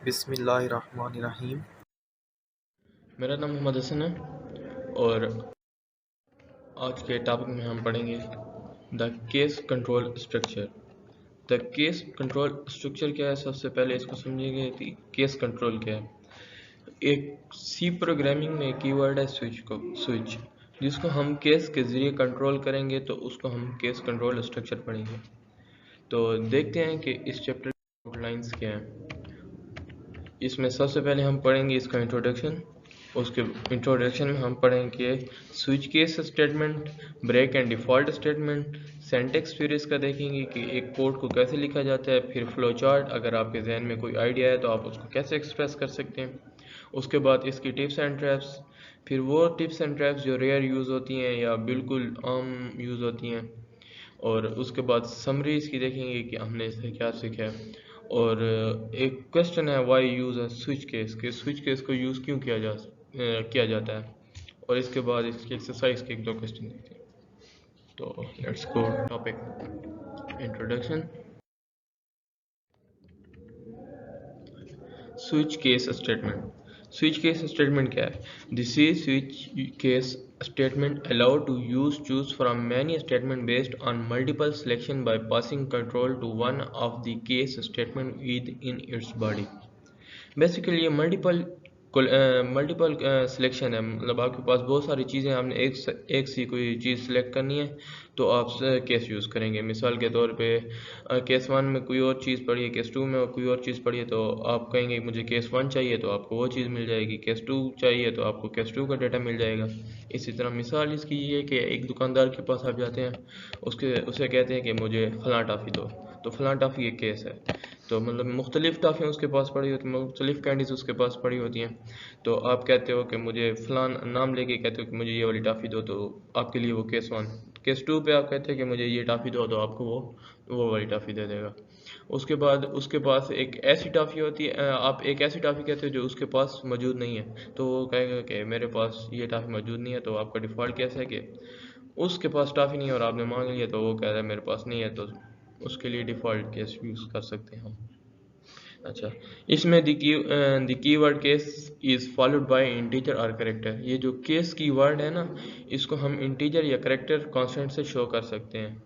बिस्मिल्लाहिर्रहमानिर्रहीम। मेरा नाम मोहम्मद हसन है और आज के टॉपिक में हम पढ़ेंगे the case control structure. The case control structure क्या है, सबसे पहले इसको समझेंगे कि केस कंट्रोल क्या है। एक सी प्रोग्रामिंग में कीवर्ड है स्विच, जिसको हम केस के ज़रिए कंट्रोल करेंगे तो उसको हम केस कंट्रोल स्ट्रक्चर पढ़ेंगे। तो देखते हैं कि इस चैप्टर की आउटलाइंस क्या है। इसमें सबसे पहले हम पढ़ेंगे इसका इंट्रोडक्शन। उसके इंट्रोडक्शन में हम पढ़ेंगे switch case statement, break and default statement, syntax, फिर इसका देखेंगे कि एक कोड को कैसे लिखा जाता है, फिर फ्लो चार्ट, अगर आपके जहन में कोई आइडिया है तो आप उसको कैसे एक्सप्रेस कर सकते हैं। उसके बाद इसकी टिप्स एंड ट्रैप्स, फिर वो टिप्स एंड ट्रैप्स जो रेयर यूज़ होती हैं या बिल्कुल आम यूज़ होती हैं, और उसके बाद समरी इसकी देखेंगे कि हमने इससे क्या सीखा है। और एक क्वेश्चन है वाई यूज़ है स्विच केस के, स्विच केस को यूज़ क्यों किया जाता है। और इसके बाद इसकी एक्सरसाइज के एक दो क्वेश्चन देखते हैं। तो let's go topic introduction. Switch case statement. Switch case statement क्या है? This is switch case statement allow to choose from many statement based on multiple selection by passing control to one of the case statement within its body। Basically ये multiple selection है, मतलब आपके पास बहुत सारी चीज़ें, आपने एक सी कोई चीज़ सेलेक्ट करनी है तो आप केस यूज़ करेंगे। मिसाल के तौर पे केस वन में कोई और चीज़ पड़ी है, केस टू में कोई और चीज़ पड़ी है, तो आप कहेंगे मुझे केस वन चाहिए तो आपको वो चीज़ मिल जाएगी, केस टू चाहिए तो आपको केस टू का डाटा मिल जाएगा। इसी तरह मिसाल इसकी ये है कि एक दुकानदार के पास आप जाते हैं, उसे कहते हैं कि मुझे फ़लाँ टाफ़ी दो, तो फ़लाँ टाफ़ी एक केस है। तो मतलब मुख्तलिफ़ टाफ़ियाँ उसके पास पड़ी होती हैं, मुख्तलिफ़ कैंडीज़ उसके पास पड़ी होती हैं, तो आप कहते हो कि मुझे फ़लान नाम लेके कहते हो कि मुझे ये वाली टाफ़ी दो, तो आपके लिए वो केस वन। केस टू पे आप कहते हैं कि मुझे ये टाफ़ी दो, तो आपको वो वाली टाफ़ी दे देगा। उसके बाद उसके पास एक ऐसी टाफ़ी होती है, आप एक ऐसी टाफ़ी कहते हो जो उसके पास मौजूद नहीं है, तो वो कहेगा कि मेरे पास ये टाफ़ी मौजूद नहीं है। तो आपका डिफ़ॉल्ट केस है कि उसके पास टाफ़ी नहीं है और आपने मांग लिया, तो वो कह रहा है मेरे पास नहीं है, तो उसके लिए डिफ़ॉल्ट केस यूज़ कर सकते हैं हम। अच्छा, इसमें the keyword case is followed by integer और करेक्टर। ये जो केस कीवर्ड है ना, इसको हम इंटीजर या करेक्टर कांस्टेंट से शो कर सकते हैं।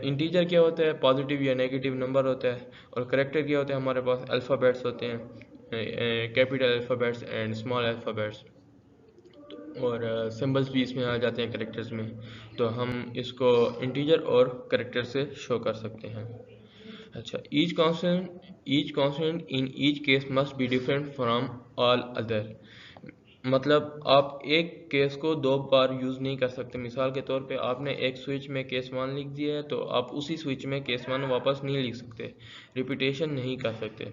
इंटीजर क्या होता है? पॉजिटिव या नेगेटिव नंबर होता है। और करेक्टर क्या होता है? हमारे पास अल्फ़ाबेट्स होते हैं, capital alphabets and small alphabets, और सिंबल्स भी इसमें आ जाते हैं करेक्टर्स में। तो हम इसको इंटीजर और करेक्टर से शो कर सकते हैं। अच्छा, each constant in each case must be different from all other. मतलब आप एक केस को दो बार यूज़ नहीं कर सकते। मिसाल के तौर पे आपने एक स्विच में केस वन लिख दिया है, तो आप उसी स्विच में केस वन वापस नहीं लिख सकते, रिपीटेशन नहीं कर सकते।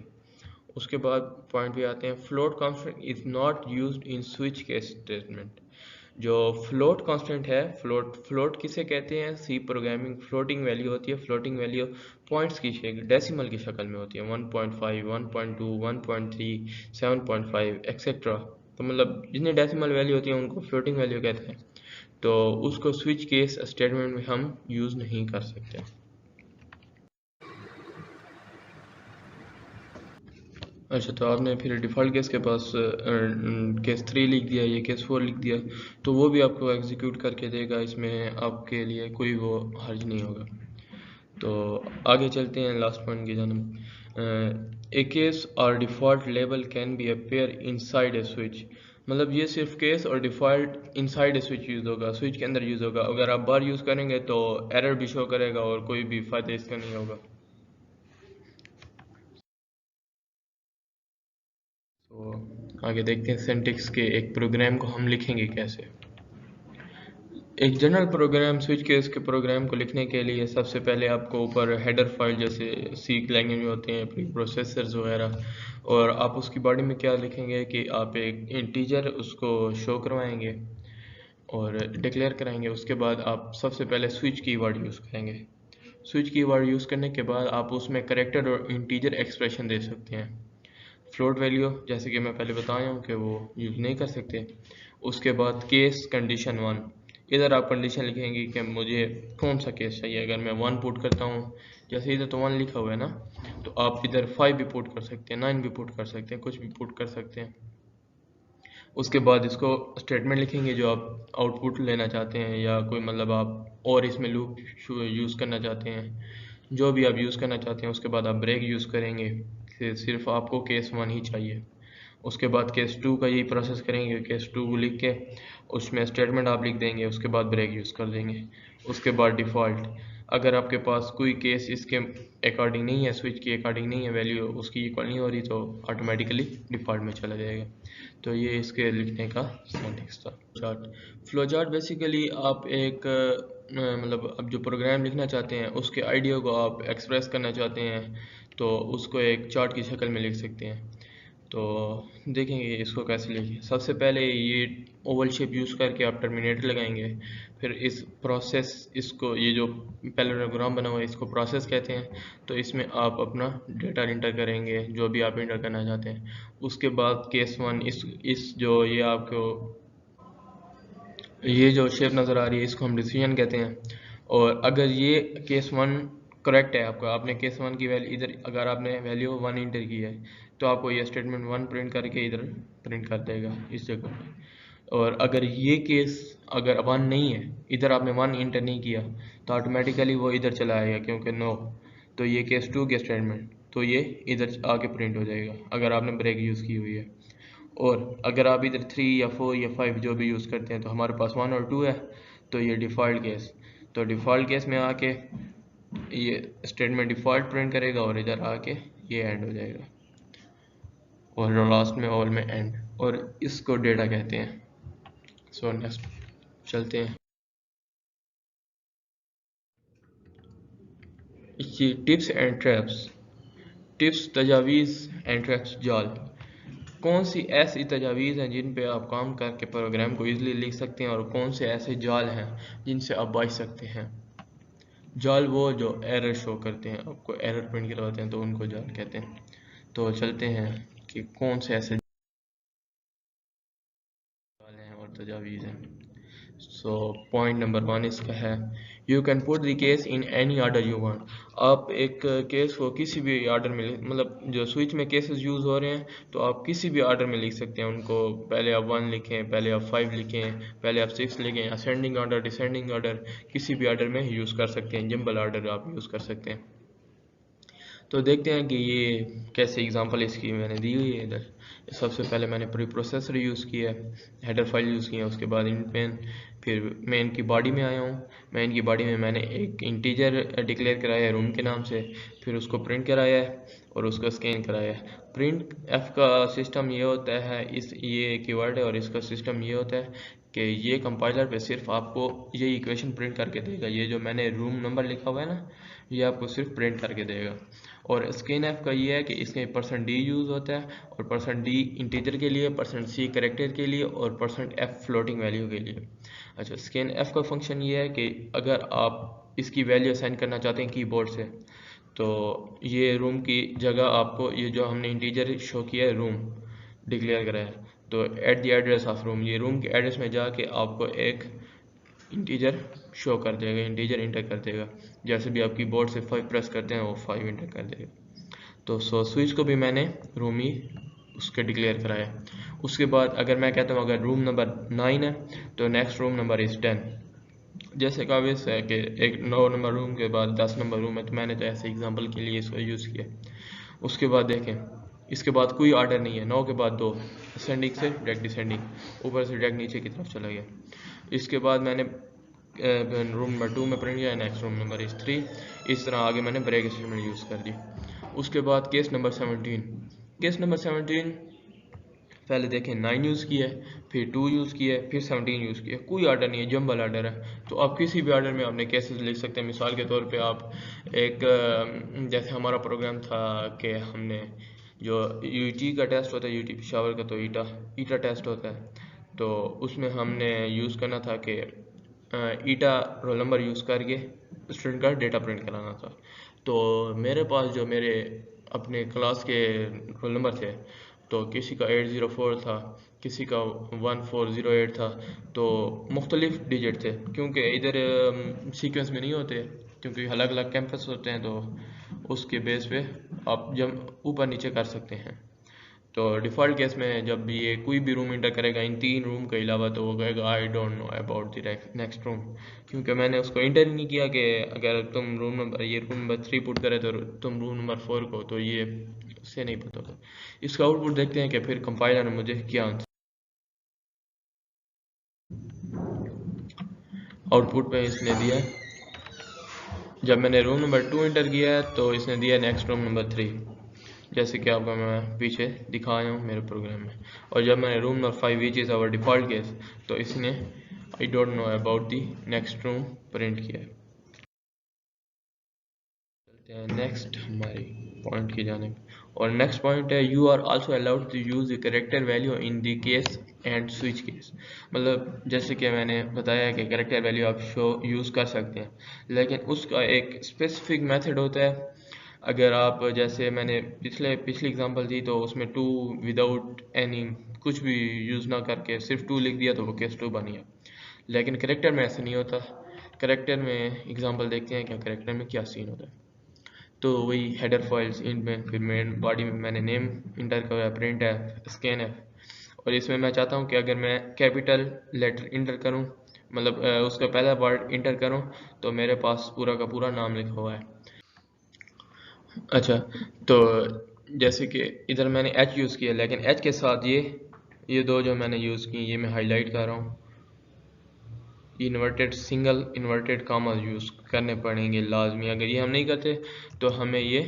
उसके बाद पॉइंट पे आते हैं, float constant is not used in switch case statement. जो फ्लोट कांस्टेंट है, फ्लोट किसे कहते हैं? सी प्रोग्रामिंग फ्लोटिंग वैल्यू होती है। फ्लोटिंग वैल्यू पॉइंट्स की डेसिमल की शक्ल में होती है, 1.5, 1.2, 1.3, 7.5 एक्सेट्रा। तो मतलब जितनी डेसिमल वैल्यू होती है उनको फ्लोटिंग वैल्यू कहते हैं। तो उसको स्विच केस स्टेटमेंट में हम यूज़ नहीं कर सकते। अच्छा, तो आपने फिर डिफ़ॉल्ट केस के पास केस थ्री लिख दिया, ये केस फोर लिख दिया, तो वो भी आपको एग्जीक्यूट करके देगा। इसमें आपके लिए कोई वो हर्ज नहीं होगा। तो आगे चलते हैं लास्ट पॉइंट की जानब। ए केस और default label can be appear inside a switch. मतलब ये सिर्फ केस और default inside a switch use होगा, स्विच के अंदर यूज़ होगा। अगर आप बार यूज़ करेंगे तो एरर भी शो करेगा और कोई भी फ़ायदा इसका नहीं होगा। तो आगे देखते हैं सिंटैक्स के एक प्रोग्राम को हम लिखेंगे कैसे। एक जनरल प्रोग्राम स्विच केस के प्रोग्राम को लिखने के लिए सबसे पहले आपको ऊपर हेडर फाइल, जैसे सी लैंग्वेज में होते हैं प्री प्रोसेसर्स वगैरह, और आप उसकी बॉडी में क्या लिखेंगे कि आप एक इंटीजर उसको शो करवाएंगे और डिक्लेयर कराएंगे। उसके बाद आप सबसे पहले स्विच कीवर्ड यूज़ करेंगे। स्विच कीवर्ड यूज़ करने के बाद आप उसमें करेक्टर और इंटीजर एक्सप्रेशन दे सकते हैं। फ्लोट वैल्यू, जैसे कि मैं पहले बताया हूँ कि वो यूज़ नहीं कर सकते। उसके बाद केस कंडीशन वन, इधर आप कंडीशन लिखेंगे कि मुझे कौन सा केस चाहिए। अगर मैं वन पुट करता हूँ, जैसे इधर तो वन लिखा हुआ है ना, तो आप इधर 5 भी पुट कर सकते हैं, 9 भी पुट कर सकते हैं, कुछ भी पुट कर सकते हैं। उसके बाद इसको स्टेटमेंट लिखेंगे जो आप आउटपुट लेना चाहते हैं, या कोई मतलब आप और इसमें लूप यूज़ करना चाहते हैं, जो भी आप यूज़ करना चाहते हैं। उसके बाद आप ब्रेक यूज़ करेंगे, सिर्फ आपको केस 1 ही चाहिए। उसके बाद केस 2 का यही प्रोसेस करेंगे, केस 2 को लिख के उसमें स्टेटमेंट आप लिख देंगे, उसके बाद ब्रेक यूज़ कर देंगे। उसके बाद डिफ़ॉल्ट, अगर आपके पास कोई केस इसके अकॉर्डिंग नहीं है, स्विच के अकॉर्डिंग नहीं है, वैल्यू उसकी इक्वल नहीं हो रही, तो ऑटोमेटिकली डिफ़ॉल्ट में चला जाएगा। तो ये इसके लिखने का सिंटैक्स था। फ्लो चार्ट बेसिकली आप एक मतलब अब जो प्रोग्राम लिखना चाहते हैं उसके आइडिया को आप एक्सप्रेस करना चाहते हैं, तो उसको एक चार्ट की शक्ल में लिख सकते हैं। तो देखेंगे इसको कैसे लिखें। सबसे पहले ये ओवल शेप यूज़ करके आप टर्मिनेटर लगाएंगे, फिर इस प्रोसेस, इसको ये जो पैरेललोग्राम बना हुआ है इसको प्रोसेस कहते हैं। तो इसमें आप अपना डेटा इंटर करेंगे जो भी आप इंटर करना चाहते हैं। उसके बाद केस 1, इस जो ये आपको ये जो शेप नज़र आ रही है इसको हम डिसीजन कहते हैं। और अगर ये केस 1 करेक्ट है, आपने केस 1 की वैल्यू इधर, अगर आपने वैल्यू 1 इंटर की है तो आपको ये स्टेटमेंट 1 प्रिंट करके इधर प्रिंट कर देगा इस जगह पे। और अगर ये केस अगर 1 नहीं है, इधर आपने 1 इंटर नहीं किया, तो ऑटोमेटिकली वो इधर चला आएगा क्योंकि नो। तो ये केस 2 के स्टेटमेंट, तो ये इधर आके प्रिंट हो जाएगा अगर आपने ब्रेक यूज़ की हुई है। और अगर आप इधर 3 या 4 या 5 जो भी यूज़ करते हैं, तो हमारे पास 1 और 2 है, तो ये डिफ़ॉल्ट केस। तो डिफ़ॉल्ट केस में आके ये स्टेटमेंट डिफ़ॉल्ट प्रिंट करेगा और इधर आके ये एंड हो जाएगा, और लास्ट में ऑल में एंड, और इसको डेटा कहते हैं। सो नेक्स्ट चलते हैं। ये टिप्स एंड ट्रैप्स। टिप्स, तजावीज़ एंड ट्रैप्स, जाल। कौन सी ऐसी तजावीज़ हैं जिन पे आप काम करके प्रोग्राम को ईजिली लिख सकते हैं, और कौन से ऐसे जाल हैं जिनसे आप बच सकते हैं। जाल वो जो एरर शो करते हैं, आपको एरर प्रिंट करवाते हैं, तो उनको जाल कहते हैं। तो चलते हैं कि कौन से ऐसे जाल हैं और तजावीज़ हैं। सो पॉइंट नंबर 1 इसका है, you can put the case in any order you want. आप एक केस को किसी भी ऑर्डर में मतलब जो स्विच में केसेस यूज़ हो रहे हैं, तो आप किसी भी ऑर्डर में लिख सकते हैं उनको। पहले आप 1 लिखें, पहले आप 5 लिखें, पहले आप 6 लिखें, असेंडिंग ऑर्डर, डिसेंडिंग ऑर्डर, किसी भी ऑर्डर में यूज़ कर सकते हैं। जंबल ऑर्डर आप यूज़ कर सकते हैं। तो देखते हैं कि ये कैसे एग्जांपल इसकी मैंने दी हुई है इधर। सबसे पहले मैंने प्री प्रोसेसर यूज़ किया है, हेडर फाइल यूज़ किया है, उसके बाद इन पेन, फिर मैं इनकी बॉडी में आया हूँ। मैं इनकी बॉडी में मैंने एक इंटीजर डिक्लेयर कराया है रूम के नाम से, फिर उसको प्रिंट कराया है और उसको स्कैन कराया है। प्रिंट एफ का सिस्टम ये होता है, ये कीवर्ड है, और इसका सिस्टम ये होता है कि ये कंपाइलर पे सिर्फ आपको ये इक्वेशन प्रिंट करके देगा। ये जो मैंने रूम नंबर लिखा हुआ है ना, ये आपको सिर्फ प्रिंट करके देगा। और स्कैन एफ का ये है कि इसमें %d यूज़ होता है, और %d इंटीजर के लिए, %c करेक्टर के लिए, और %f फ्लोटिंग वैल्यू के लिए। अच्छा, स्कैन एफ का फंक्शन ये है कि अगर आप इसकी वैल्यू असाइन करना चाहते हैं कीबोर्ड से, तो ये रूम की जगह आपको, ये जो हमने इंटीजर शो किया है रूम डिक्लेयर करा है, तो at the address of room, ये रूम के एड्रेस में जाके आपको एक इंटीजर शो कर देगा, इंटीजर इंटर कर देगा। जैसे भी आप कीबोर्ड से 5 प्रेस करते हैं वो 5 इंटर कर देगा। तो स्विच को भी मैंने रूम ही उसके डिक्लेयर कराया। उसके बाद अगर मैं कहता हूँ अगर रूम नंबर 9 है, तो नेक्स्ट रूम नंबर इज़ 10। जैसे काबिज है कि एक 9 नंबर रूम के बाद 10 नंबर रूम है, तो मैंने तो ऐसे एग्जांपल के लिए इसको यूज़ किया। उसके बाद देखें, इसके बाद कोई ऑर्डर नहीं है, 9 के बाद 2, असेंडिंग से डायरेक्ट डिसेंडिंग, ऊपर से डायरेक्ट नीचे की तरफ चला गया। इसके बाद मैंने रूम नंबर 2 में प्रिंट किया, नेक्स्ट रूम नंबर इज़ 3। इस तरह आगे मैंने ब्रेक स्टेटमेंट यूज़ कर दी। उसके बाद केस नंबर 17। केस नंबर 17 पहले देखें 9 यूज़ किया है, फिर 2 यूज़ किया है, फिर 17 यूज़ किया है। कोई ऑर्डर नहीं है, जंबल ऑर्डर है। तो आप किसी भी ऑर्डर में अपने केसेस लिख सकते हैं। मिसाल के तौर पे आप एक जैसे हमारा प्रोग्राम था कि हमने जो यूटी का टेस्ट होता है, यूटी पेशावर का, तो ईटा टेस्ट होता है, तो उसमें हमने यूज़ करना था कि ईटा रोल नंबर यूज़ करके स्टूडेंट का डेटा प्रिंट कराना था। तो मेरे पास जो मेरे अपने क्लास के रोल नंबर थे, तो किसी का 804 था, किसी का 1408 था, तो मुख्तलिफ डिजिट थे, क्योंकि इधर सीक्वेंस में नहीं होते, क्योंकि अलग अलग कैंपस होते हैं, तो उसके बेस पे आप जब ऊपर नीचे कर सकते हैं। तो डिफ़ॉल्ट केस में जब भी ये कोई भी रूम इंटर करेगा इन 3 रूम के अलावा, तो वो कहेगा आई don't know about the next room, क्योंकि मैंने उसको इंटर ही नहीं किया कि अगर तुम रूम नंबर 3 पुट करे तो तुम रूम नंबर 4 को, तो ये उससे नहीं पता होगा। इसका आउटपुट देखते हैं कि फिर कंपाइलर ने मुझे क्या आंसर आउटपुट पे इसने दिया। जब मैंने रूम नंबर 2 इंटर किया है तो इसने दिया नेक्स्ट रूम नंबर 3, जैसे कि आपको मैं पीछे दिखा आया हूँ मेरे प्रोग्राम में। और जब मैंने room number 5 which is our default case, तो इसने I don't know about the next room print किया है। चलते हैं नेक्स्ट हमारी पॉइंट की जानिब, और नेक्स्ट पॉइंट है you are also allowed to use the character value in the case and switch case. मतलब जैसे कि मैंने बताया कि करेक्टर वैल्यू आप शो यूज़ कर सकते हैं, लेकिन उसका एक स्पेसिफिक मेथड होता है। अगर आप, जैसे मैंने पिछली एग्जांपल दी, तो उसमें टू विदाउट एनी कुछ भी यूज़ ना करके सिर्फ टू लिख दिया तो वो केस टू बन गया। लेकिन करेक्टर में ऐसा नहीं होता। करेक्टर में एग्जांपल देखते हैं क्या करेक्टर में क्या सीन होता है। तो वही हेडर फाइल्स इनमें, फिर मेन बॉडी में मैंने नेम इंटर किया, प्रिंट है, स्कैन है। और इसमें मैं चाहता हूँ कि अगर मैं कैपिटल लेटर इंटर करूँ, मतलब उसका पहला वर्ड इंटर करूँ, तो मेरे पास पूरा का पूरा नाम लिखा हुआ है। अच्छा, तो जैसे कि इधर मैंने एच यूज़ किया, लेकिन एच के साथ ये दो जो मैंने यूज़ की, ये मैं हाईलाइट कर रहा हूँ। Inverted single inverted comma use करने पड़ेंगे लाजमी। अगर ये हम नहीं करते तो हमें ये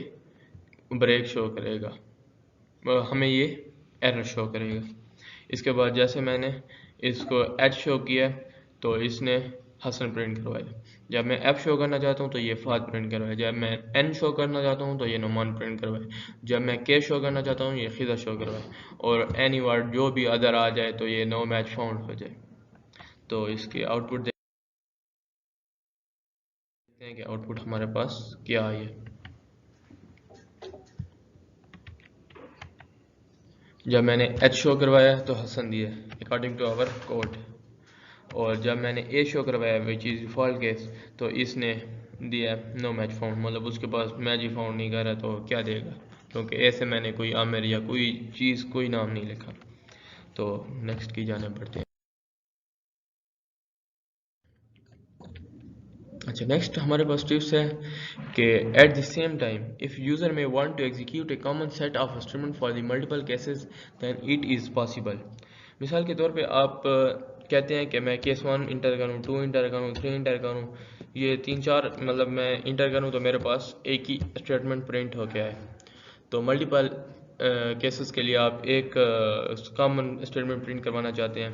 ब्रेक शो करेगा, हमें ये एरर शो करेगा। इसके बाद जैसे मैंने इसको एच शो किया, तो इसने हसन प्रिंट करवाया। जब मैं एफ शो करना चाहता हूँ तो ये फाद प्रिंट करवाया। जब मैं एन शो करना चाहता हूँ तो ये नोमान प्रिंट करवाए। जब मैं के शो करना चाहता हूँ ये खिदा शो करवाए। और एनी वर्ड जो भी अदर आ जाए तो ये नो मैच फाउंड हो जाए। तो इसके आउटपुट देखते हैं कि आउटपुट हमारे पास क्या आई है। जब मैंने एच शो करवाया तो हसन दिया अकॉर्डिंग टू आवर कोड। और जब मैंने ए शो करवाया विच इज़ डिफ़ॉल्ट केस, तो इसने दिया नो मैच फाउंड, मतलब उसके पास मैच ही फाउंड नहीं कर रहा, तो क्या देगा, क्योंकि ए से मैंने कोई आमिर या कोई चीज़ कोई नाम नहीं लिखा। तो नेक्स्ट की जाने पड़ते हैं। अच्छा, नेक्स्ट हमारे पास टिप्स है कि at the same time if user may want to execute a common set of instrument for the multiple cases then it is possible. मिसाल के तौर पे आप कहते हैं कि मैं केस 1 इंटर करूँ, 2 इंटर करूँ, 3 इंटर करूँ, ये 3-4 मतलब मैं इंटर करूँ तो मेरे पास एक ही स्टेटमेंट प्रिंट हो गया है। तो मल्टीपल केसेस के लिए आप एक कॉमन स्टेटमेंट प्रिंट करवाना चाहते हैं,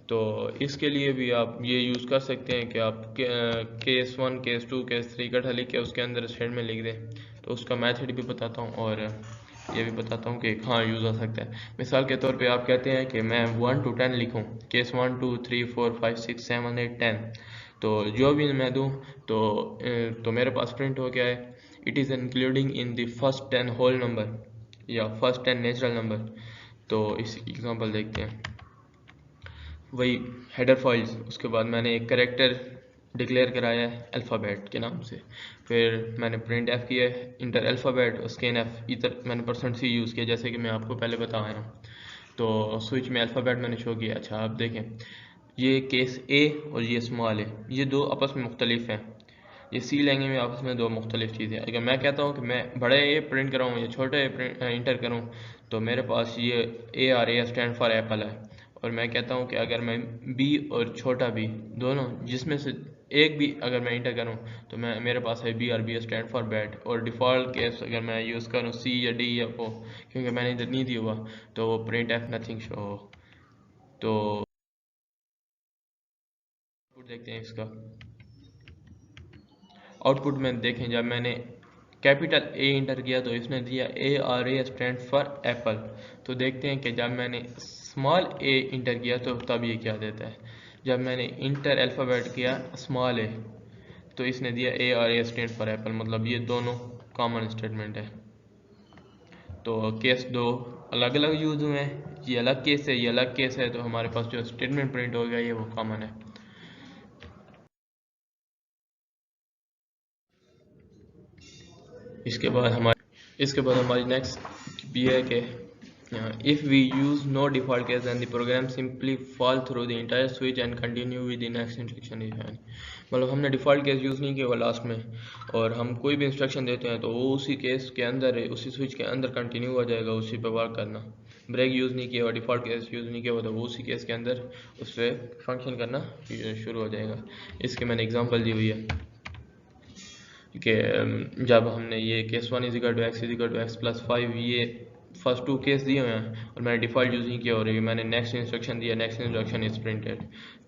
तो इसके लिए भी आप ये यूज़ कर सकते हैं कि आप केस 1, केस 2, केस 3 इकट्ठा लिख के उसके अंदर स्टेटमेंट लिख दें। तो उसका मेथड भी बताता हूँ और ये भी बताता हूँ कि कहाँ यूज़ हो सकता है। मिसाल के तौर पे आप कहते हैं कि मैं 1 to 10 लिखूँ, केस 1 2 3 4 5 6 7 8 10, तो जो भी मैं दूँ तो मेरे पास प्रिंट हो गया है it is including in the first 10 whole number या फर्स्ट 10 नेचुरल नंबर। तो इस एग्जांपल देखते हैं, वही हेडर फाइल्स, उसके बाद मैंने एक करेक्टर डिक्लेयर कराया है अल्फ़ाबेट के नाम से। फिर मैंने प्रिंट एफ किया है इंटर अल्फ़ाबेट और स्कैन एफ, इधर मैंने %c यूज़ किया जैसे कि मैं आपको पहले बताया हूँ। तो स्विच में अल्फ़ाबेट मैंने शो किया। अच्छा, आप देखें ये केस ए और ये स्मॉल है, ये दो आपस में मुख्तलिफ हैं। ये सी लैंग्वेज में आपस में दो मुख्तलिफ चीज़ें। अगर मैं कहता हूँ कि मैं बड़े ए प्रिंट कराऊँ या छोटे ए इंटर करूँ, तो मेरे पास ये ए और ए स्टैंड फॉर एप्पल है। और मैं कहता हूँ कि अगर मैं बी और छोटा बी दोनों जिसमें से एक भी अगर मैं इंटर करूँ, तो मैं मेरे पास है बी और बी स्टैंड फॉर बैट। और डिफ़ॉल्ट केस अगर मैं यूज़ करूँ सी या डी या ओ, क्योंकि मैंने इधर नहीं दिया हुआ, तो वो प्रिंट एफ नथिंग शो हो। तो देखते हैं इसका आउटपुट में। देखें जब मैंने कैपिटल ए इंटर किया तो इसने दिया ए और ए स्टैंड फॉर एप्पल। तो देखते हैं कि जब मैंने स्मॉल ए इंटर किया तो तब ये क्या देता है। जब मैंने इंटर अल्फ़ाबेट किया स्मॉल ए, तो इसने दिया ए और ए स्टैंड फॉर एप्पल, मतलब ये दोनों कॉमन स्टेटमेंट है। तो केस दो अलग अलग यूज़ हुए हैं, ये अलग केस है, ये अलग केस है, तो हमारे पास जो स्टेटमेंट प्रिंट हो गया ये वो कॉमन है। इसके बाद हमारी नेक्स्ट भी है कि if we use no default case then the program simply fall through the entire switch and continue with the next instruction if any। मतलब हमने डिफ़ॉल्ट केस यूज़ नहीं किया हुआ लास्ट में, और हम कोई भी इंस्ट्रक्शन देते हैं तो वो उसी केस के अंदर, उसी स्विच के अंदर कंटिन्यू हो जाएगा, उसी पे वर्क करना। ब्रेक यूज़ नहीं किया हुआ, डिफ़ॉल्ट केस यूज़ नहीं किया हुआ, तो वो उसी केस के अंदर उस पर फंक्शन करना शुरू हो जाएगा। इसके मैंने एग्जांपल दी हुई है कि जब हमने ये case 1 is equal to X plus 5 ये फर्स्ट टू केस दिए हुए हैं और मैंने डिफ़ॉल्ट यूज़ नहीं किया, और ये मैंने नेक्स्ट इंस्ट्रक्शन दिया, नेक्स्ट इंस्ट्रक्शन इज प्रिंटेड।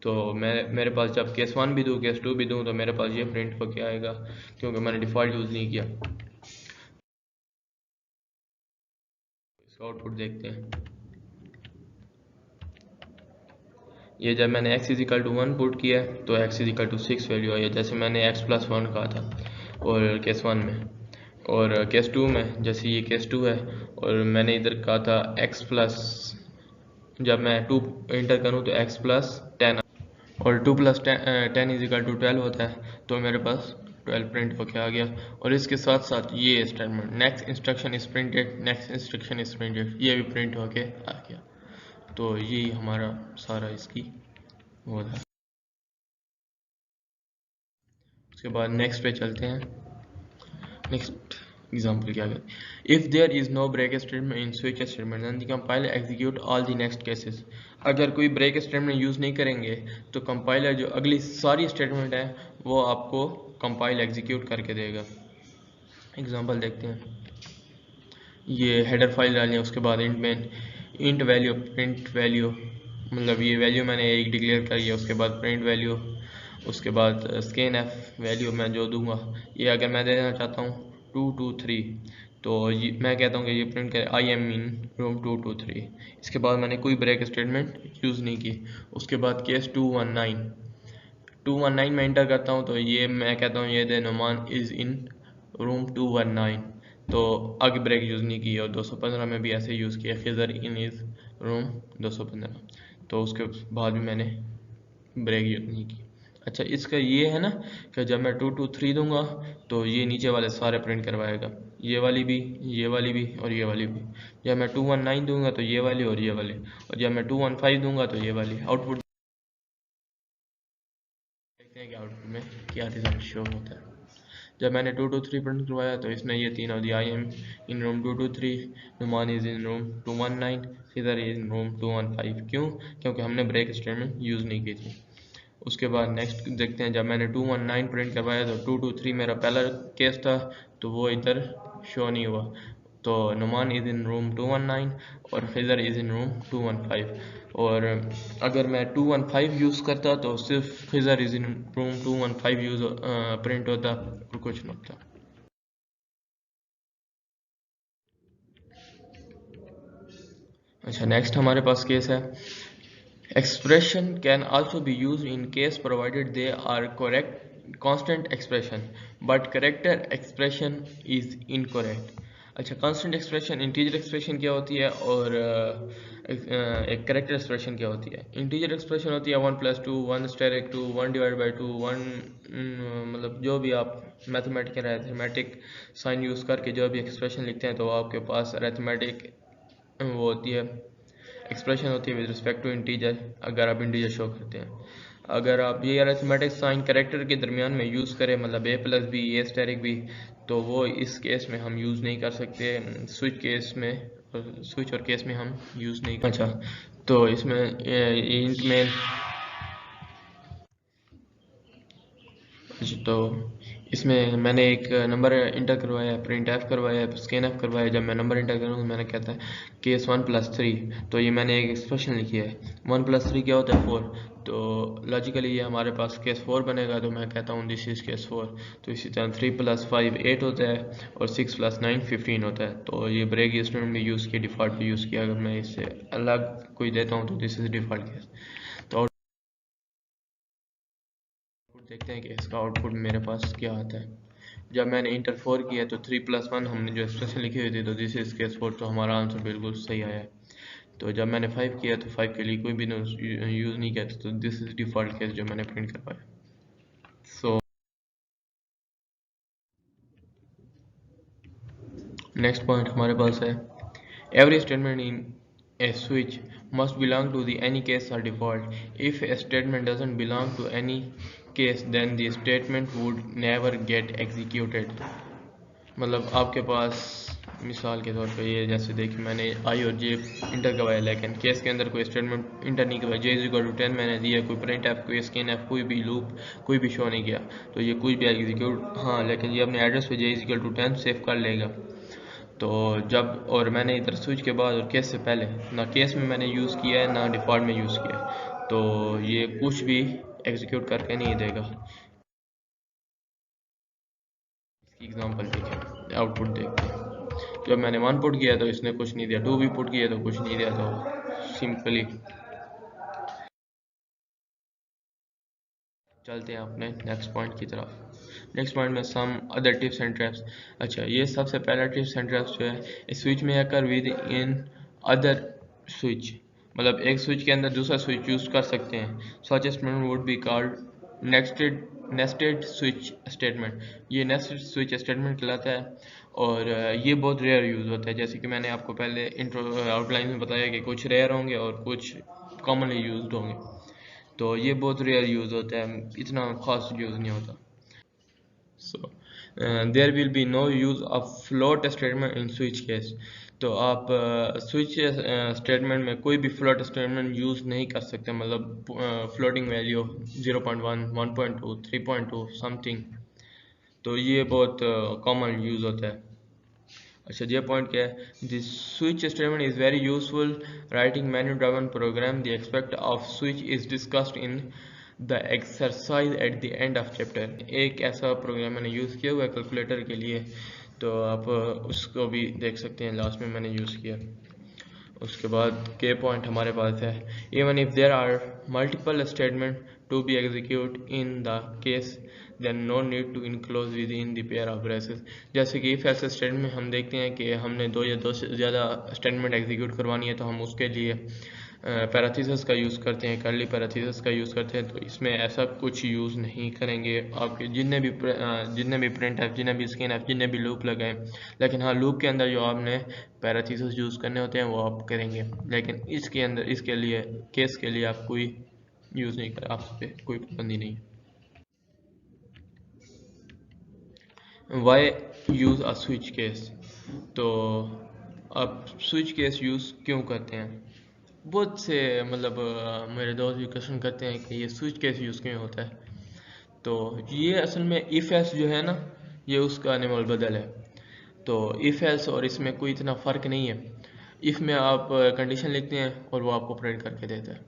तो मेरे पास जब केस 1 भी दूँ केस 2 भी दूँ तो मेरे पास ये प्रिंट होकर आएगा क्योंकि मैंने डिफ़ॉल्ट यूज़ नहीं किया। इसका आउटपुट देखते हैं। ये जब मैंने x इजिकल टू 1 पुट किया तो x इजिकल टू 6 वैल्यू आई है, जैसे मैंने x प्लस 1 कहा था और केस 1 में, और केस 2 में जैसे ये केस 2 है और मैंने इधर कहा था x प्लस, जब मैं 2 इंटर करूँ तो x प्लस 10 और 2 प्लस 10 इजिकल टू 12 होता है, तो मेरे पास 12 प्रिंट होके आ गया। और इसके साथ साथ ये statement next instruction is printed, next instruction is printed, ये भी प्रिंट होके आ गया। तो यही हमारा सारा इसकी वो था। उसके बाद नेक्स्ट पे चलते हैं। नेक्स्ट एग्जांपल क्या है, if there is no break statement in switch statement then the compiler execute all the next cases. अगर कोई ब्रेक स्टेटमेंट यूज़ नहीं करेंगे तो कंपाइलर जो अगली सारी स्टेटमेंट है वो आपको कंपाइल एग्जीक्यूट करके देगा। एग्जांपल देखते हैं। ये हेडर फाइल डाली है, उसके बाद इंट में इंट वैल्यू प्रिंट वैल्यू, मतलब ये वैल्यू मैंने एक डिक्लेयर करी है, उसके बाद प्रिंट वैल्यू, उसके बाद स्कैन एफ वैल्यू मैं जो दूंगा, ये अगर मैं देना चाहता हूँ 223 तो ये मैं कहता हूँ कि ये प्रिंट करे आई एम इन रूम 223। इसके बाद मैंने कोई ब्रेक स्टेटमेंट यूज़ नहीं की। उसके बाद केस 219 में इंटर करता हूँ तो ये मैं कहता हूँ ये दे नुमान इज़ इन रूम 219, तो आगे ब्रेक यूज़ नहीं की। और 215 में भी ऐसे यूज़ किया, खिजर इन इज़ रूम 215, तो उसके बाद भी मैंने ब्रेक यूज़ नहीं की। अच्छा, इसका ये है ना कि जब मैं 223 दूंगा तो ये नीचे वाले सारे प्रिंट करवाएगा, ये वाली भी, ये वाली भी और ये वाली भी। जब मैं 219 दूंगा तो ये वाली और ये वाली, और जब मैं 215 दूंगा तो ये वाली। आउटपुट देखते हैं कि आउटपुट में क्या रिजल्ट शो होता है। जब मैंने 223 प्रिंट करवाया तो इसमें ये तीनों दिया, I am in room 223, Numan is in room 219, Khizar is in room 215। क्यों? क्योंकि हमने ब्रेक स्टेटमेंट यूज़ नहीं की थी। उसके बाद नेक्स्ट देखते हैं, जब मैंने 219 प्रिंट करवाया तो 223 मेरा पहला केस था तो वो इधर शो नहीं हुआ, तो नुमान इज़ इन रूम 219 और खिजर इज़ इन रूम 215। और अगर मैं 215 यूज़ करता तो सिर्फ Khizar is in room 215 use print होता और कुछ नहीं होता। अच्छा, नेक्स्ट हमारे पास केस है, expression can also be used in case provided they are correct constant expression but character expression is incorrect। अच्छा, कांस्टेंट एक्सप्रेशन इंटीजर एक्सप्रेशन क्या होती है और एक करेक्टर एक्सप्रेशन क्या होती है। इंटीजर एक्सप्रेशन होती है 1+2, 1 1 डिवाइड बाई 2 1, मतलब जो भी आप मैथमेटिकल अरेथमेटिक साइन यूज़ करके जो भी एक्सप्रेशन लिखते हैं तो आपके पास अरेथमेटिक वो होती है, एक्सप्रेशन होती है विद रिस्पेक्ट टू इंटीजर, अगर आप इंटीजर शो करते हैं। अगर आप ये अरिथमेटिक साइन कैरेक्टर के दरमियान में यूज़ करें, मतलब ए प्लस बी, ए स्टेरिक बी, तो वो इस केस में हम यूज़ नहीं कर सकते। स्विच केस में, स्विच और केस में हम यूज़ नहीं कर। अच्छा, तो इसमें इंट में, तो इसमें मैंने एक नंबर इंटर करवाया, प्रिंट एफ करवाया, स्कैन एफ करवाया। जब मैं नंबर इंटर करूँ तो मैंने कहता है केस 1+3, तो ये मैंने एक एक्सप्रेशन लिखी है। 1+3 क्या होता है? 4, तो लॉजिकली ये हमारे पास केस 4 बनेगा, तो मैं कहता हूँ दिस इज केस 4। तो इसी तरह 3+5 8 होता है और 6+9 15 होता है। तो ये ब्रेक स्टेटमेंट में यूज़ किया, डिफ़ॉल्ट पे यूज़ किया। अगर मैं इससे अलग कोई देता हूँ तो दिस इज डिफ़ॉल्ट केस। तो देखते हैं कि इसका आउटपुट मेरे पास क्या आता है। जब मैंने इंटर 4 किया तो 3+1 हमने जो एक्सप्रेशन लिखी हुई थी तो दिस इज केस 4, तो हमारा आंसर बिल्कुल सही आया है। तो जब मैंने 5 किया तो 5 के लिए कोई भी यूज़ नहीं किया, तो दिस इज डिफ़ॉल्ट केस जो मैंने प्रिंट करवाया। सो नेक्स्ट पॉइंट हमारे पास है every statement in a switch must belong to the any case or default. If a statement doesn't belong to any case, then the statement would never get executed. मतलब आपके पास मिसाल के तौर पे ये जैसे देखिए मैंने आई और जे इंटर करवाया लेकिन केस के अंदर कोई स्टेटमेंट इंटर नहीं करवाया, जे इज इक्वल टू 10 मैंने दिया, कोई प्रिंट एफ कोई स्कैन एफ कोई भी लूप कोई भी शो नहीं किया, तो ये कुछ भी एग्जीक्यूट हाँ, लेकिन ये अपने एड्रेस पे जे इज इक्वल टू 10 सेव कर लेगा। तो जब और मैंने इधर स्विच के बाद और केस से पहले ना केस में मैंने यूज़ किया है ना डिफ़ॉल्ट में यूज़ किया है, तो ये कुछ भी एग्जीक्यूट करके नहीं देगा। इसकी एग्जांपल देखें, आउटपुट देखते हैं। जब मैंने 1 पुट किया तो इसने कुछ नहीं दिया, 2 भी पुट किया तो कुछ नहीं दिया, तो सिंपली चलते हैं अपने नेक्स्ट पॉइंट की तरफ। नेक्स्ट पॉइंट में some other tips and traps. अच्छा, ये सबसे पहला टिप्स एंड ट्रैप्स जो है स्विच में occur with in other switch, मतलब एक स्विच के अंदर दूसरा स्विच यूज कर सकते हैं। Such statement would be called nested switch statement. ये नेस्टेड स्विच स्टेटमेंट कहलाता है और ये बहुत रेयर यूज़ होता है। जैसे कि मैंने आपको पहले इंट्रो आउटलाइन में बताया कि कुछ रेयर होंगे और कुछ कॉमनली यूज्ड होंगे, तो ये बहुत रेयर यूज़ होता है, इतना खास यूज़ नहीं होता। So there will be no use of float statement in switch case. तो आप स्विच स्टेटमेंट में कोई भी फ्लोट स्टेटमेंट यूज़ नहीं कर सकते, मतलब फ्लोटिंग वैल्यू 0.1 1.2 3.2 समथिंग, तो ये बहुत कॉमन यूज़ होता है। अच्छा, ये पॉइंट क्या है, this switch statement is very useful writing menu driven program. The expect of switch is discussed in the exercise at the end of chapter. एक ऐसा प्रोग्राम मैंने यूज़ किया हुआ है कैलकुलेटर के लिए, तो आप उसको भी देख सकते हैं, लास्ट में मैंने यूज़ किया। उसके बाद के पॉइंट हमारे पास है, even if there are multiple statement to be execute in the case then no need to enclose within the pair of braces. जैसे कि इफ ऐसे स्टेटमेंट में हम देखते हैं कि हमने दो या दो से ज़्यादा स्टेटमेंट एग्जीक्यूट करवानी है, तो हम उसके लिए पैराथीसिस का यूज़ करते हैं, कर्ली पैराथीसिस का यूज़ करते हैं। तो इसमें ऐसा कुछ यूज़ नहीं करेंगे। आपके जितने भी प्रिंट है, जितने भी स्कैन है, जितने भी लूप लगाएं, लेकिन हाँ लूप के अंदर जो आपने पैराथीसिस यूज़ करने होते हैं वो आप करेंगे, लेकिन इसके अंदर इसके लिए केस के लिए आप कोई यूज़ नहीं करें, आप पे कोई पाबंदी नहीं। Why use a switch case. तो आप स्विच केस यूज़ क्यों करते हैं? बहुत से मतलब मेरे दोस्त भी क्वेश्चन करते हैं कि ये स्विच केस यूज़ क्यों होता है। तो ये असल में इफ एल्स जो है ना, ये उसका निमल बदल है। तो इफ एल्स और इसमें कोई इतना फ़र्क नहीं है। इफ़ में आप कंडीशन लिखते हैं और वो आपको प्रिंट करके देता है।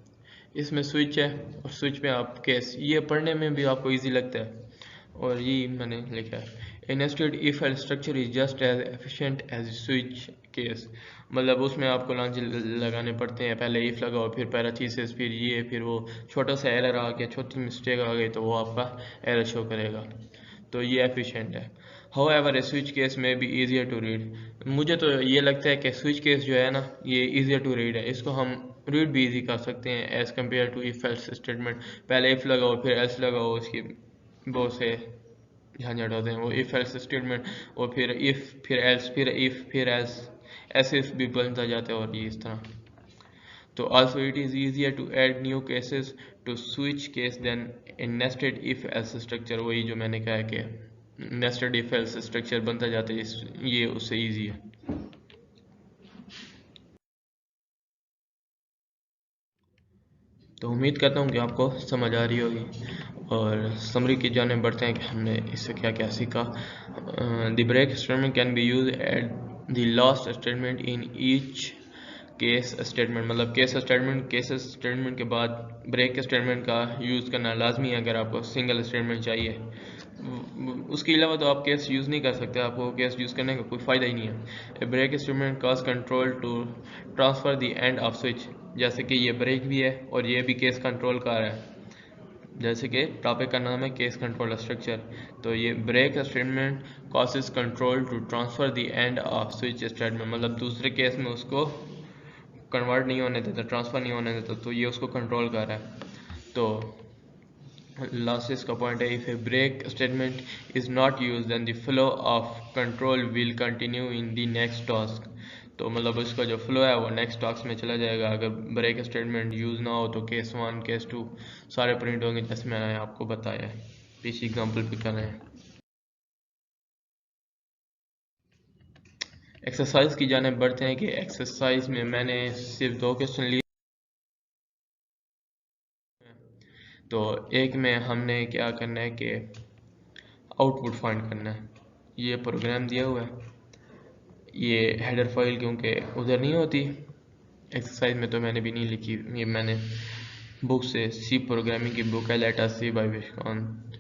इसमें स्विच है और स्विच में आप केस, ये पढ़ने में भी आपको इजी लगता है और ये मैंने लिखा है। A nested if else structure is just as efficient as switch case. मतलब उसमें आपको लॉन्च लगाने पड़ते हैं, पहले इफ लगाओ फिर पैराथीसिस फिर ये फिर वो, छोटा सा एरर आ गया, छोटी मिस्टेक आ गई तो वो आपका एरर शो करेगा, तो ये एफिशिएंट है। However, a switch case may be easier to read। मुझे तो ये लगता है कि स्विच केस जो है ना ये easier to read है, इसको हम रीड भी इजी कर सकते हैं as compare to if else statement. पहले इफ लगाओ फिर एल्स लगाओ, उसकी बहुत से झंझट होते हैं। वो इफ एल्स स्टेटमेंट और फिर इफ फिर एल्स फिर इफ फिर एल्स, ऐसे इफ भी बनता जाता है और ये इस तरह। तो also it is easier to add new cases to switch case than a nested if else structure। वही जो मैंने कहा है कि nested if else structure बनता जाता है, ये उससे easy है। तो उम्मीद करता हूँ कि आपको समझ आ रही होगी और समरी की जाने बढ़ते हैं कि हमने इससे क्या क्या सीखा। The break statement can be use at the last statement in each case statement. मतलब केस स्टेटमेंट के बाद ब्रेक स्टेटमेंट का यूज़ करना लाजमी है अगर आपको सिंगल स्टेटमेंट चाहिए। उसके अलावा तो आप केस यूज़ नहीं कर सकते, आपको केस यूज़ करने का कोई फ़ायदा ही नहीं है। Break statement cause control to transfer the end of switch. जैसे कि ये ब्रेक भी है और ये भी केस कंट्रोल कर रहा है, जैसे कि टॉपिक का नाम है केस कंट्रोल स्ट्रक्चर। तो ये break statement causes control to transfer the end of switch statement, मतलब दूसरे केस में उसको कन्वर्ट नहीं होने देता, ट्रांसफ़र नहीं होने देता, तो ये उसको कंट्रोल कर रहा है। तो लास्ट इसका पॉइंट है, if a break statement is not use then the flow of control will continue in the next task. तो मतलब उसका जो फ्लो है वो नेक्स्ट टास्क में चला जाएगा। अगर ब्रेक स्टेटमेंट यूज ना हो तो केस 1 केस 2 सारे प्रिंट होंगे, जैसे मैंने आपको बताया है। इसी एग्जांपल पे कर रहे हैं। एक्सरसाइज की जाने बढ़ते हैं कि एक्सरसाइज में मैंने सिर्फ 2 क्वेश्चन लिए। तो एक में हमने क्या करना है कि आउटपुट फाइंड करना है। ये प्रोग्राम दिया हुआ है, ये हेडर फाइल क्योंकि उधर नहीं होती एक्सरसाइज में, तो मैंने भी नहीं लिखी। ये मैंने बुक से सी प्रोग्रामिंग की बुक है लेटर सी बाय विश्वकांत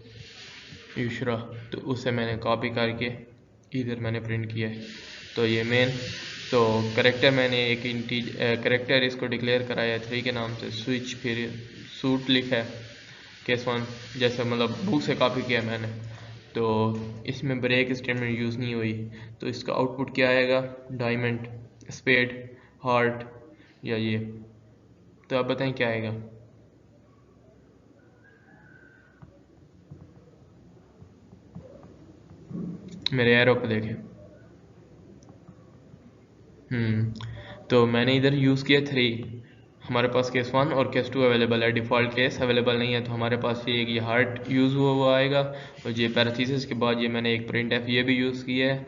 युशरा, तो उससे मैंने कॉपी करके इधर मैंने प्रिंट किया है। तो ये मेन, तो करेक्टर मैंने एक करेक्टर इसको डिक्लेयर कराया है 3 के नाम से, स्विच फिर सूट लिखा है केस 1, जैसे मतलब बुक से कॉपी किया मैंने। तो इसमें ब्रेक स्टेटमेंट यूज़ नहीं हुई, तो इसका आउटपुट क्या आएगा, डायमंड, स्पेड, हार्ट या ये। तो आप बताएं क्या आएगा। मेरे एरो को देखें। तो मैंने इधर यूज़ किया 3। हमारे पास केस 1 और केस 2 अवेलेबल है, डिफ़ॉल्ट केस अवेलेबल नहीं है। तो हमारे पास ये हार्ट यूज़ हुआ आएगा, और ये पैरेंथेसिस के बाद ये मैंने एक प्रिंट एफ ये भी यूज़ किया है,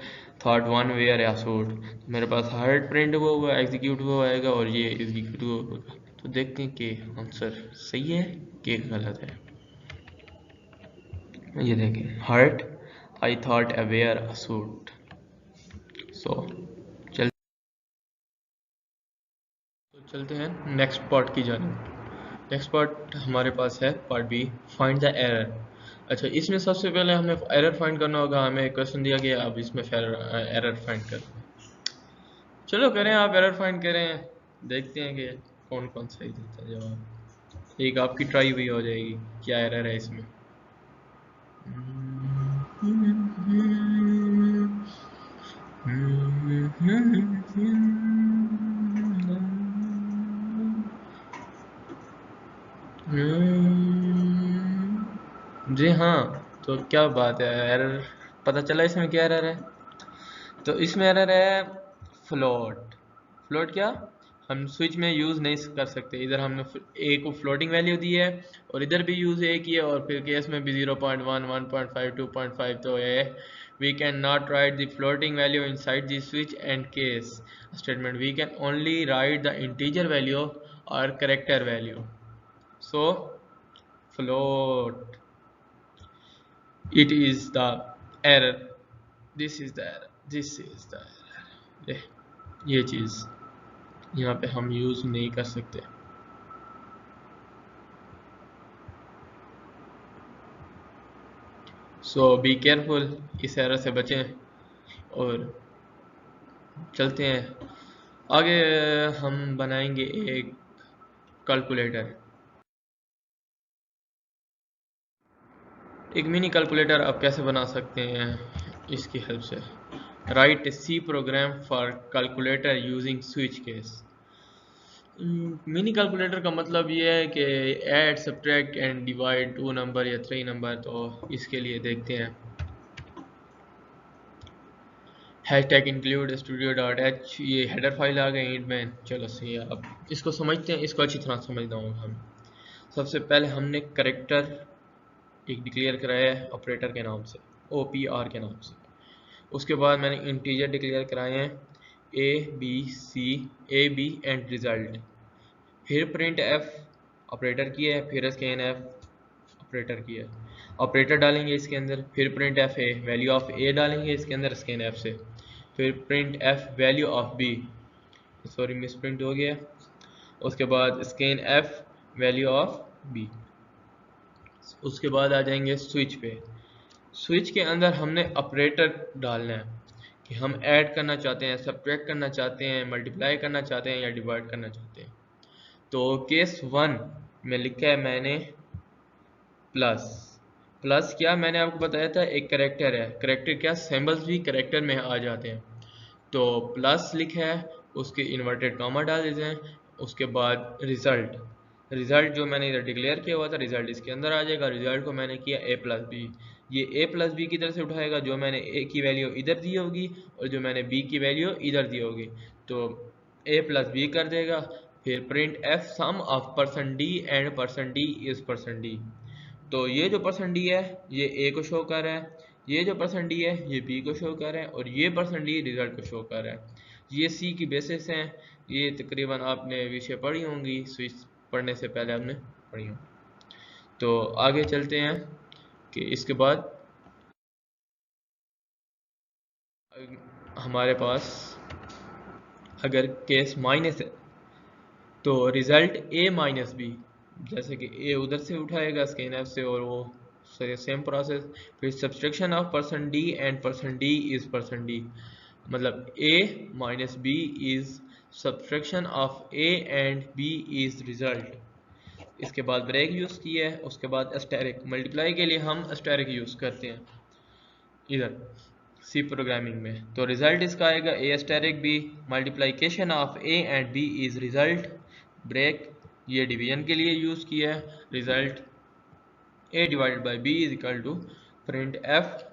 थर्ड वन वेयर या सूट। मेरे पास हार्ट प्रिंट हुआ एग्जीक्यूट हुआ आएगा और ये एग्जीक्यूट हुआ। तो देखते हैं कि आंसर सही है कि गलत है। ये देखें, heart I thought aware a suit. So चलते हैं नेक्स्ट पार्ट की जानिब। नेक्स्ट पार्ट हमारे पास है part B, find the error. अच्छा, इसमें सबसे पहले हमें एरर फाइंड करना होगा। हमें क्वेश्चन दिया गया, अब इसमें एरर फाइंड करना है। चलो करें, आप एरर फाइंड करें, देखते हैं कि कौन कौन सही देता है जवाब। एक आपकी ट्राई भी हो जाएगी क्या एरर है इसमें। जी हाँ, तो क्या बात है, एरर पता चला इसमें क्या एरर है। तो इसमें एरर है फ्लोट। फ्लोट क्या, हम स्विच में यूज़ नहीं कर सकते। इधर हमने ए को फ्लोटिंग वैल्यू दी है और इधर भी यूज़ ए की है, और फिर केस में भी 0.1 1.5 2.5। तो ये we can not write the floating value inside the switch and case statement, we can only write the integer value और character value. So float, it is the error, this is the error, this is the error। ये चीज़ यहाँ पे हम use नहीं कर सकते। सो be careful, इस error से बचें। और चलते हैं आगे, हम बनाएंगे एक कैलकुलेटर। एक मिनी कैलकुलेटर आप कैसे बना सकते हैं इसकी हेल्प से। Write C program for calculator using switch case. Mini calculator का मतलब ये है कि add subtract and divide 2 number या 3 नंबर। तो इसके लिए देखते हैं, hashtag include studio dot H, ये हेडर फाइल आ गई इंट में। चलो सही है, अब इसको समझते हैं, इसको अच्छी तरह समझना होगा हमें। सबसे पहले हमने करेक्टर एक डिक्लेयर कराया है ऑपरेटर के नाम से, OPR के नाम से। उसके बाद मैंने इंटीजर डिक्लेयर कराए हैं A B एंड रिजल्ट। फिर प्रिंट एफ ऑपरेटर किया है, फिर स्कैन एफ ऑपरेटर किया है, ऑपरेटर डालेंगे इसके अंदर। फिर print f a value of a डालेंगे इसके अंदर स्कैन एफ से। फिर print f value of b, sorry miss print हो गया। उसके बाद scan f value of b. उसके बाद आ जाएंगे स्विच पे। स्विच के अंदर हमने ऑपरेटर डालना है कि हम ऐड करना चाहते हैं, सब्ट्रैक्ट करना चाहते हैं, मल्टीप्लाई करना चाहते हैं या डिवाइड करना चाहते हैं। तो केस 1 में लिखा है मैंने प्लस। प्लस क्या, मैंने आपको बताया था एक करेक्टर है, करेक्टर क्या, सिंबल्स भी करेक्टर में आ जाते हैं। तो प्लस लिखा है, उसके इन्वर्टेड कॉमा डाल देते हैं। उसके बाद रिजल्ट, रिजल्ट जो मैंने इधर डिक्लेयर किया हुआ था रिजल्ट इसके अंदर आ जाएगा। रिजल्ट को मैंने किया ए प्लस बी, ये ए प्लस बी की तरफ से उठाएगा, जो मैंने ए की वैल्यू इधर दी होगी और जो मैंने बी की वैल्यू इधर दी होगी, तो ए प्लस बी कर देगा। फिर print F sum of percent D and percent D is percent D. तो ये जो परसेंट डी है ये ए को शो कर रहा है, ये जो परसेंट डी है ये बी को शो कर रहा है और ये परसेंट डी रिजल्ट को शो कर रहा है। ये सी की बेसिस हैं, ये तकरीबन आपने विषय पढ़ी होंगी, स्विच पढ़ने से पहले हमने पढ़ी होंगी। तो आगे चलते हैं कि इसके बाद हमारे पास अगर केस माइनस है तो रिजल्ट ए माइनस बी, जैसे कि ए उधर से उठाएगा स्कैन एफ से और वो सेम प्रोसेस। फिर subtraction of percent D and percent D is percent d, मतलब a minus b is subtraction of a and b is result. इसके बाद ब्रेक यूज़ किया है, उसके बाद एस्टेरिक मल्टीप्लाई के लिए हम एस्टेरिक यूज़ करते हैं इधर सी प्रोग्रामिंग में। तो रिजल्ट इसका आएगा a asterisk b, multiplication of a and b is result, break ये डिवीजन के लिए यूज़ किया है, result a divided by b is equal to print f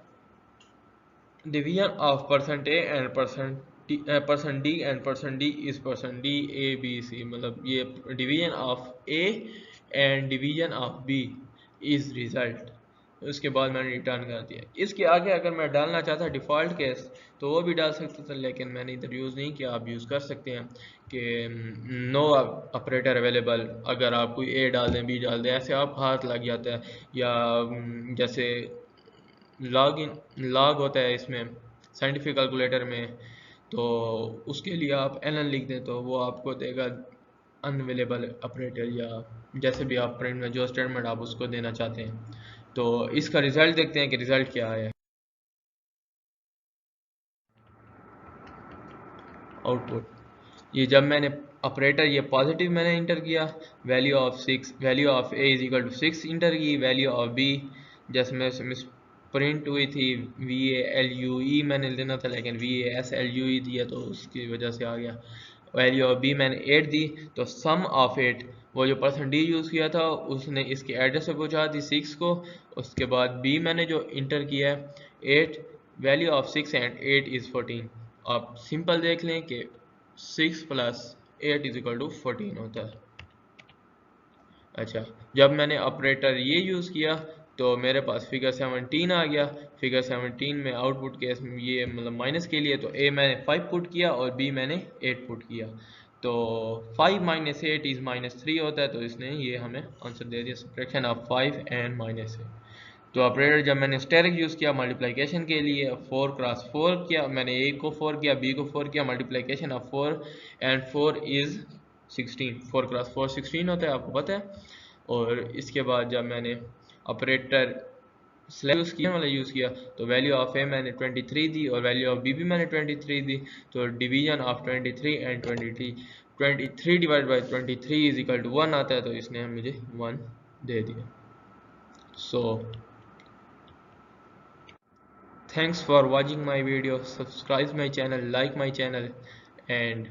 division of percent a and percent D and percent D is percent d a b c, मतलब ये division of a and division of b is result. उसके बाद मैंने return कर दिया। इसके आगे अगर मैं डालना चाहता डिफ़ॉल्ट केस तो वो भी डाल सकता था, लेकिन मैंने इधर यूज़ नहीं किया। आप यूज़ कर सकते हैं कि नो ऑपरेटर अवेलेबल, अगर आप कोई ए डाल दें बी डाल दें ऐसे आप हाथ लग जाता है, या जैसे लॉग होता है इसमें साइंटिफिक कैलकुलेटर में, तो उसके लिए आप एलन लिख दें तो वो आपको देगा अनअवेलेबल ऑपरेटर, या जैसे भी आप प्रिंट में जो स्टेटमेंट आप उसको देना चाहते हैं। तो इसका रिजल्ट देखते हैं कि रिजल्ट क्या है। आउटपुट ये जब मैंने ऑपरेटर ये पॉजिटिव मैंने इंटर किया, value of 6, value of A is equal to 6 enter की, वैल्यू ऑफ बी जिसमें मिस प्रिंट हुई थी VALUE मैंने लेना था लेकिन VASLUE दिया तो उसकी वजह से आ गया। वैल्यू ऑफ बी मैंने 8 दी, तो सम ऑफ 8 वो जो परसेंट डी यूज़ किया था उसने इसके एड्रेस पे पहुंचा दी 6 को। उसके बाद बी मैंने जो इंटर किया है 8, वैल्यू ऑफ 6 एंड 8 इज़ 14। आप सिंपल देख लें कि 6 प्लस 8 इज इक्वल टू 14 होता है। अच्छा, जब मैंने ऑपरेटर ये यूज़ किया तो मेरे पास फिगर 17 आ गया। फिगर 17 में आउटपुट केस में ये मतलब माइनस के लिए तो ए मैंने 5 पुट किया और बी मैंने 8 पुट किया, तो 5 माइनस 8 इज़ -3 होता है, तो इसने ये हमें आंसर दे दिया सब्ट्रैक्शन ऑफ 5 एंड -8। तो ऑपरेटर जब मैंने स्टेरिक यूज़ किया मल्टीप्लिकेशन के लिए 4 क्रॉस 4 किया, मैंने ए को 4 किया बी को 4 किया, multiplication of 4 and 4 is 16, 4 cross 4 16 होता है, आपको पता है। और इसके बाद जब मैंने ऑपरेटर स्लैश यूज़ किया वाला यूज़ किया तो वैल्यू ऑफ ए मैंने 23 दी और वैल्यू ऑफ बी भी मैंने 23 दी, तो division of 23 and 23 divide by 23 is equal to 1 आता है, तो इसने मुझे 1 दे दिया। सो thanks for watching my video, subscribe my channel, like my channel, and